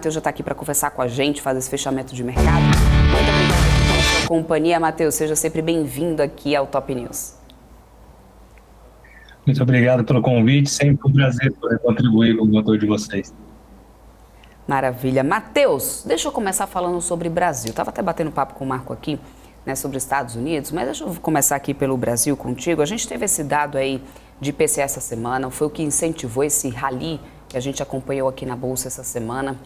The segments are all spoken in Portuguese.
Matheus já está aqui para conversar com a gente, fazer esse fechamento de mercado. Muito obrigada pela sua companhia, Matheus. Seja sempre bem-vindo aqui ao Top News. Muito obrigado pelo convite, sempre um prazer poder contribuir com o motor de vocês. Maravilha. Matheus, deixa eu começar falando sobre o Brasil. Estava até batendo papo com o Marco aqui, né, sobre os Estados Unidos, mas deixa eu começar aqui pelo Brasil contigo. A gente teve esse dado aí de IPCA essa semana, foi o que incentivou esse rally que a gente acompanhou aqui na Bolsa essa semana.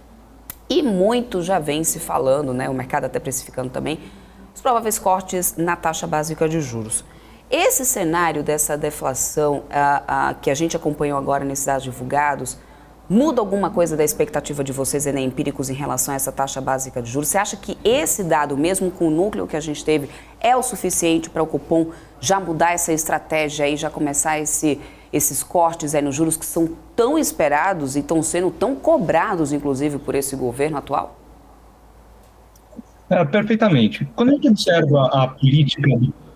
E muito já vem se falando, né, o mercado até precificando também, os prováveis cortes na taxa básica de juros. Esse cenário dessa deflação que a gente acompanhou agora nesses dados divulgados, muda alguma coisa da expectativa de vocês, Enem Empíricos, em relação a essa taxa básica de juros? Você acha que esse dado, mesmo com o núcleo que a gente teve, é o suficiente para o Copom já mudar essa estratégia e já começar esses cortes aí nos juros que são tão esperados e estão sendo tão cobrados, inclusive, por esse governo atual? Perfeitamente. Quando a gente observa a política,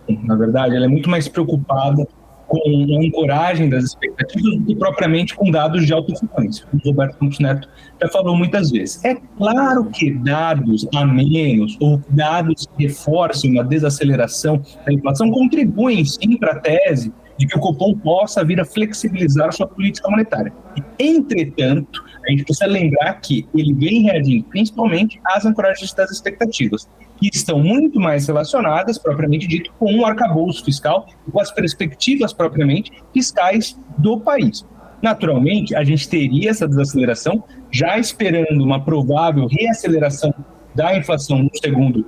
na verdade, ela é muito mais preocupada com a ancoragem das expectativas do que propriamente com dados de alta frequência, como o Roberto Campos Neto já falou muitas vezes. É claro que dados a menos ou dados que reforcem uma desaceleração da inflação contribuem sim para a tese de que o Copom possa vir a flexibilizar a sua política monetária. Entretanto, a gente precisa lembrar que ele vem reagindo principalmente às ancoragens das expectativas, que estão muito mais relacionadas, propriamente dito, com o arcabouço fiscal e com as perspectivas propriamente fiscais do país. Naturalmente, a gente teria essa desaceleração, já esperando uma provável reaceleração da inflação no segundo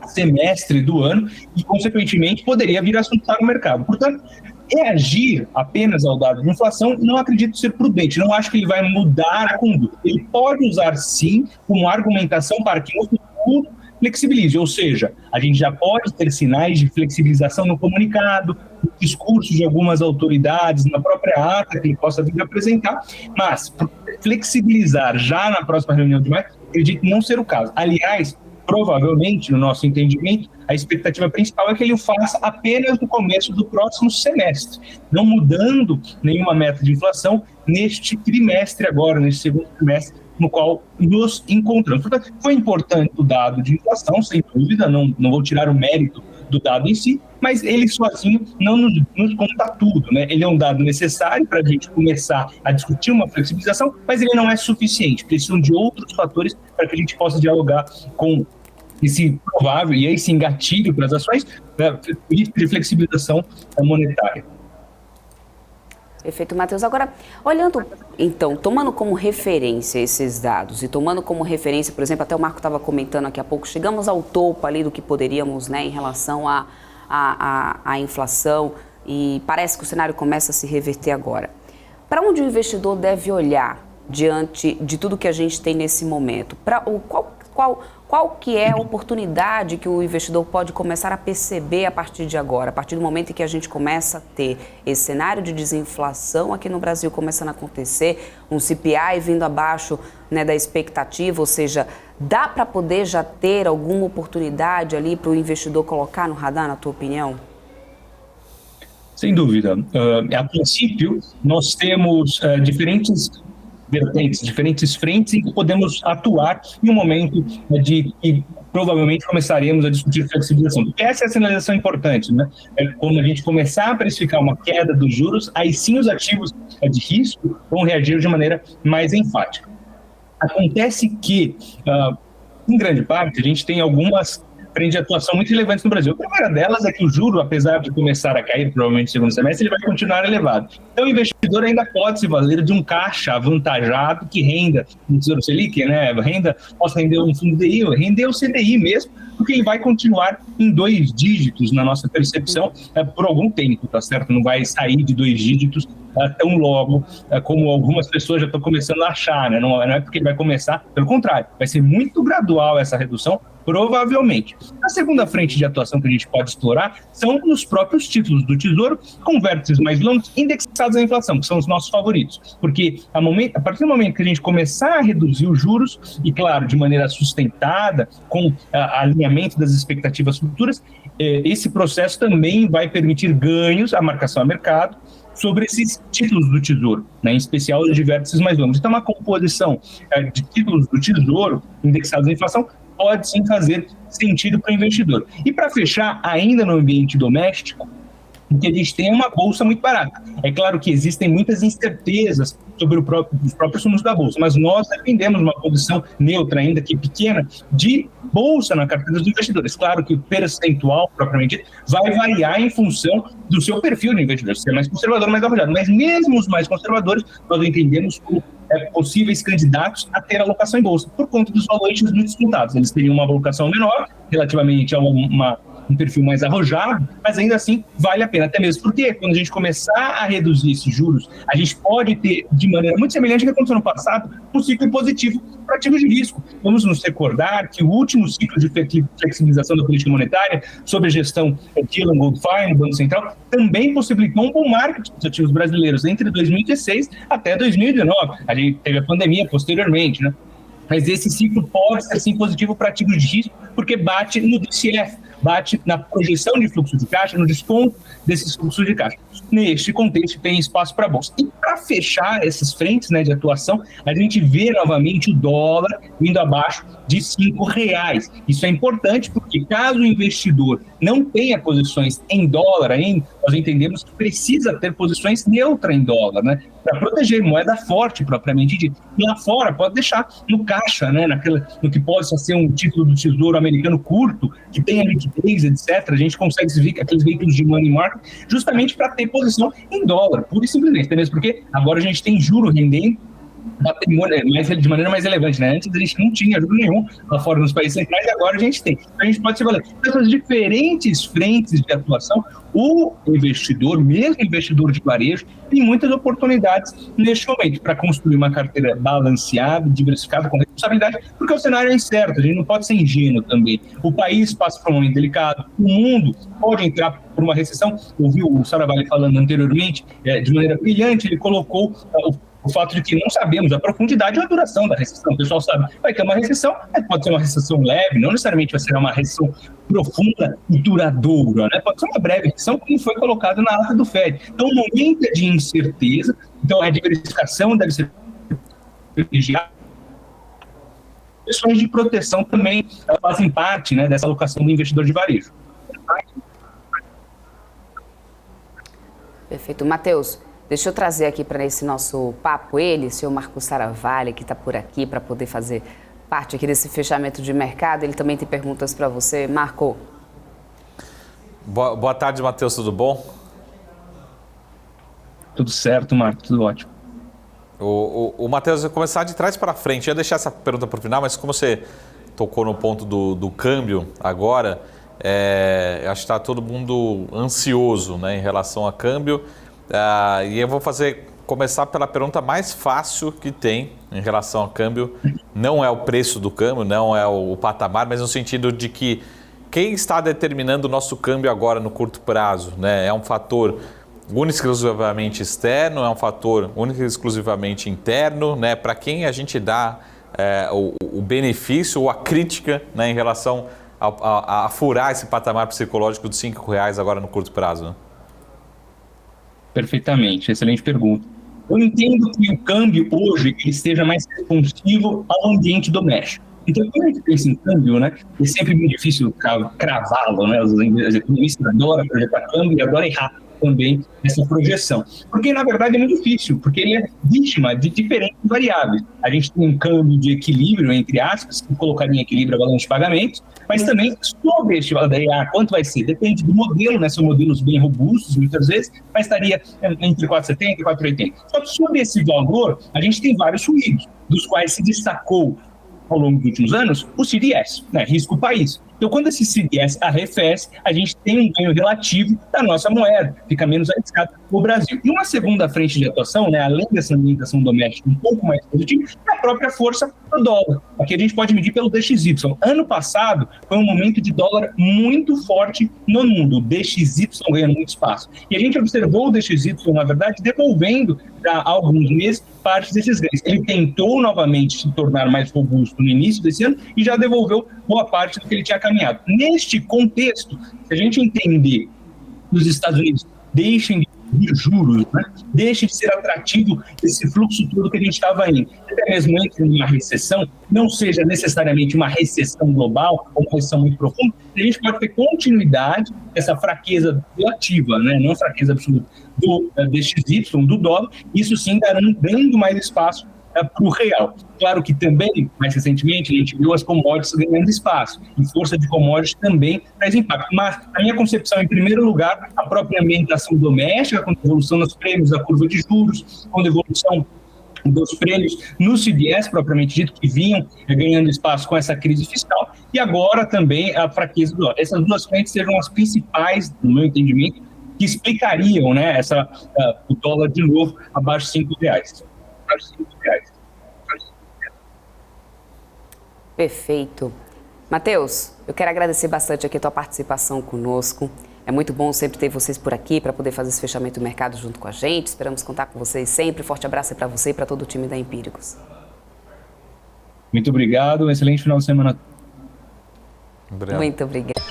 semestre do ano e, consequentemente, poderia vir a assustar o mercado. Portanto, reagir apenas ao dado de inflação, não acredito ser prudente, não acho que ele vai mudar a conduta. Ele pode usar, sim, como argumentação para que no futuro flexibilize, ou seja, a gente já pode ter sinais de flexibilização no comunicado, no discurso de algumas autoridades, na própria ata que ele possa vir a apresentar, mas flexibilizar já na próxima reunião de maio, acredito não ser o caso. Aliás, provavelmente, no nosso entendimento, a expectativa principal é que ele o faça apenas no começo do próximo semestre, não mudando nenhuma meta de inflação neste trimestre agora, neste segundo trimestre, no qual nos encontramos. Portanto, foi importante o dado de inflação, sem dúvida, não vou tirar o mérito do dado em si, mas ele sozinho não nos conta tudo, né? Ele é um dado necessário para a gente começar a discutir uma flexibilização, mas ele não é suficiente, precisam de outros fatores para que a gente possa dialogar com esse provável e esse engatilho para as ações de flexibilização monetária. Perfeito, Matheus. Agora, olhando, então, tomando como referência esses dados e tomando como referência, por exemplo, até o Marco estava comentando aqui há pouco, chegamos ao topo ali do que poderíamos, né, em relação à inflação e parece que o cenário começa a se reverter agora. Para onde o investidor deve olhar diante de tudo que a gente tem nesse momento? Qual que é a oportunidade que o investidor pode começar a perceber a partir de agora, a partir do momento em que a gente começa a ter esse cenário de desinflação aqui no Brasil começando a acontecer, um CPI vindo abaixo, né, da expectativa, ou seja, dá para poder já ter alguma oportunidade ali para o investidor colocar no radar, na tua opinião? Sem dúvida. A princípio, nós temos diferentes vertentes, diferentes frentes em que podemos atuar em um momento de que provavelmente começaremos a discutir flexibilização. Porque essa é a sinalização importante, né? Quando a gente começar a precificar uma queda dos juros, aí sim os ativos de risco vão reagir de maneira mais enfática. Acontece que, em grande parte, a gente tem algumas frentes de atuação muito relevantes no Brasil. A primeira delas é que o juro, apesar de começar a cair, provavelmente no segundo semestre, ele vai continuar elevado. Então, o investidor ainda pode se valer de um caixa avantajado que renda no Tesouro Selic, né? Possa render um fundo DI, render o CDI mesmo, porque ele vai continuar em 2 dígitos na nossa percepção por algum tempo, tá certo? Não vai sair de 2 dígitos tão logo como algumas pessoas já estão começando a achar, né? Não é porque ele vai começar, pelo contrário, vai ser muito gradual essa redução, provavelmente. A segunda frente de atuação que a gente pode explorar são os próprios títulos do Tesouro com vértices mais longos indexados à inflação, que são os nossos favoritos. Porque a partir do momento que a gente começar a reduzir os juros, e claro, de maneira sustentada, com alinhamento das expectativas futuras, esse processo também vai permitir ganhos à marcação a mercado, sobre esses títulos do Tesouro, né, em especial os de vértices mais longos. Então, uma composição de títulos do Tesouro indexados à inflação pode sim fazer sentido para o investidor. E para fechar, ainda no ambiente doméstico, o que a gente tem é uma bolsa muito barata. É claro que existem muitas incertezas sobre os próprios rumos da bolsa, mas nós defendemos uma posição neutra, ainda que pequena, de bolsa na carteira dos investidores. Claro que o percentual, propriamente dito, vai variar em função do seu perfil de investidor, se é mais conservador ou mais arrojado. Mas mesmo os mais conservadores, nós entendemos como possíveis candidatos a ter alocação em bolsa, por conta dos valores muito disputados. Eles teriam uma alocação menor, relativamente a um perfil mais arrojado, mas ainda assim vale a pena, até mesmo porque quando a gente começar a reduzir esses juros, a gente pode ter, de maneira muito semelhante ao que aconteceu no passado, um ciclo positivo para ativos de risco. Vamos nos recordar que o último ciclo de flexibilização da política monetária, sob a gestão Dylan Goldfein, do Banco Central, também possibilitou um bom marketing dos ativos brasileiros entre 2016 até 2019. A gente teve a pandemia posteriormente, né? Mas esse ciclo pode ser sim positivo para ativos de risco, porque bate no DCF, bate na projeção de fluxo de caixa, no desconto desses fluxos de caixa. Neste contexto, tem espaço para a bolsa. E para fechar essas frentes, né, de atuação, a gente vê novamente o dólar indo abaixo de R$5. Isso é importante porque caso o investidor não tenha posições em dólar ainda, nós entendemos que precisa ter posições neutras em dólar, né, para proteger moeda forte propriamente dita. E lá fora pode deixar no caixa, né, no que possa ser um título do Tesouro americano curto, que tenha liquidez, etc. A gente consegue ver aqueles veículos de money market justamente para ter posição em dólar, pura e simplesmente, até mesmo porque agora a gente tem juro rendendo patrimônio de maneira mais relevante, né? Antes a gente não tinha juro nenhum lá fora nos países centrais, e agora a gente tem. Então a gente pode se valer dessas diferentes frentes de atuação. O investidor, mesmo investidor de varejo, tem muitas oportunidades neste momento para construir uma carteira balanceada, diversificada, com responsabilidade, porque o cenário é incerto, a gente não pode ser ingênuo também. O país passa por um momento delicado, o mundo pode entrar por uma recessão. Ouviu o Saravalli falando anteriormente, de maneira brilhante, ele colocou o fato de que não sabemos a profundidade e a duração da recessão. O pessoal sabe, vai ter uma recessão, pode ser uma recessão leve, não necessariamente vai ser uma recessão profunda e duradoura, né? Pode ser uma breve recessão, como foi colocado na ata do FED. Então, um momento de incerteza, então a diversificação deve ser privilegiada. Questões de proteção também fazem parte, né, dessa alocação do investidor de varejo. Perfeito. Matheus, deixa eu trazer aqui para esse nosso papo ele, o senhor Marco Saravalli, que está por aqui para poder fazer parte aqui desse fechamento de mercado. Ele também tem perguntas para você. Marco. Boa tarde, Matheus, tudo bom? Tudo certo, Marco, tudo ótimo. O Matheus, eu vou começar de trás para frente. Eu ia deixar essa pergunta para o final, mas como você tocou no ponto do câmbio agora, acho que está todo mundo ansioso, né, em relação a câmbio. E eu vou começar pela pergunta mais fácil que tem em relação ao câmbio. Não é o preço do câmbio, não é o patamar, mas no sentido de que quem está determinando o nosso câmbio agora no curto prazo, né? É um fator único e exclusivamente externo, é um fator único e exclusivamente interno, né? Para quem a gente dá o benefício ou a crítica, né, em relação a furar esse patamar psicológico de R$5 agora no curto prazo, né? Perfeitamente, excelente pergunta. Eu entendo que o câmbio hoje ele esteja mais responsivo ao ambiente doméstico. Então, quando a gente pensa em câmbio, né, é sempre muito difícil cravá-lo, né? Os economistas adoram projetar câmbio e adoram errar também essa projeção. Porque, na verdade, é muito difícil, porque ele é vítima de diferentes variáveis. A gente tem um câmbio de equilíbrio, entre aspas, que colocaria em equilíbrio a balança de pagamentos, mas também sobre este valor, quanto vai ser? Depende do modelo, né? São modelos bem robustos, muitas vezes, mas estaria entre 4,70 e 4,80. Só que sobre esse valor, a gente tem vários ruídos, dos quais se destacou ao longo dos últimos anos o CDS, né? Risco país. Então, quando esse CDS arrefece, a gente tem um ganho relativo da nossa moeda, fica menos arriscado o Brasil. E uma segunda frente de atuação, né, além dessa ambientação doméstica um pouco mais positiva, é a própria força do dólar. Aqui a gente pode medir pelo DXY. Ano passado foi um momento de dólar muito forte no mundo, o DXY ganhando muito espaço. E a gente observou o DXY, na verdade, devolvendo há alguns meses parte desses ganhos. Ele tentou novamente se tornar mais robusto no início desse ano e já devolveu boa parte do que ele tinha caminhado. Neste contexto, se a gente entender que os Estados Unidos deixem de de juros, né, deixe de ser atrativo esse fluxo todo que a gente estava indo. Até mesmo entre uma recessão, não seja necessariamente uma recessão global, ou uma recessão muito profunda, a gente pode ter continuidade dessa fraqueza relativa, né, não fraqueza absoluta do DXY, do dólar, isso sim dando mais espaço para o real. Claro que também, mais recentemente, a gente viu as commodities ganhando espaço. E força de commodities também traz impacto. Mas, na minha concepção, em primeiro lugar, a própria ambientação doméstica, com a evolução dos prêmios da curva de juros, com a evolução dos prêmios no CDS, propriamente dito, que vinham ganhando espaço com essa crise fiscal, e agora também a fraqueza do dólar. Essas duas frentes seriam as principais, no meu entendimento, que explicariam, né, o dólar de novo abaixo de R$5. Perfeito. Matheus, eu quero agradecer bastante aqui a tua participação conosco. É muito bom sempre ter vocês por aqui para poder fazer esse fechamento do mercado junto com a gente. Esperamos contar com vocês sempre. Forte abraço para você e para todo o time da Empíricos. Muito obrigado. Um excelente final de semana. Obrigado. Muito obrigada.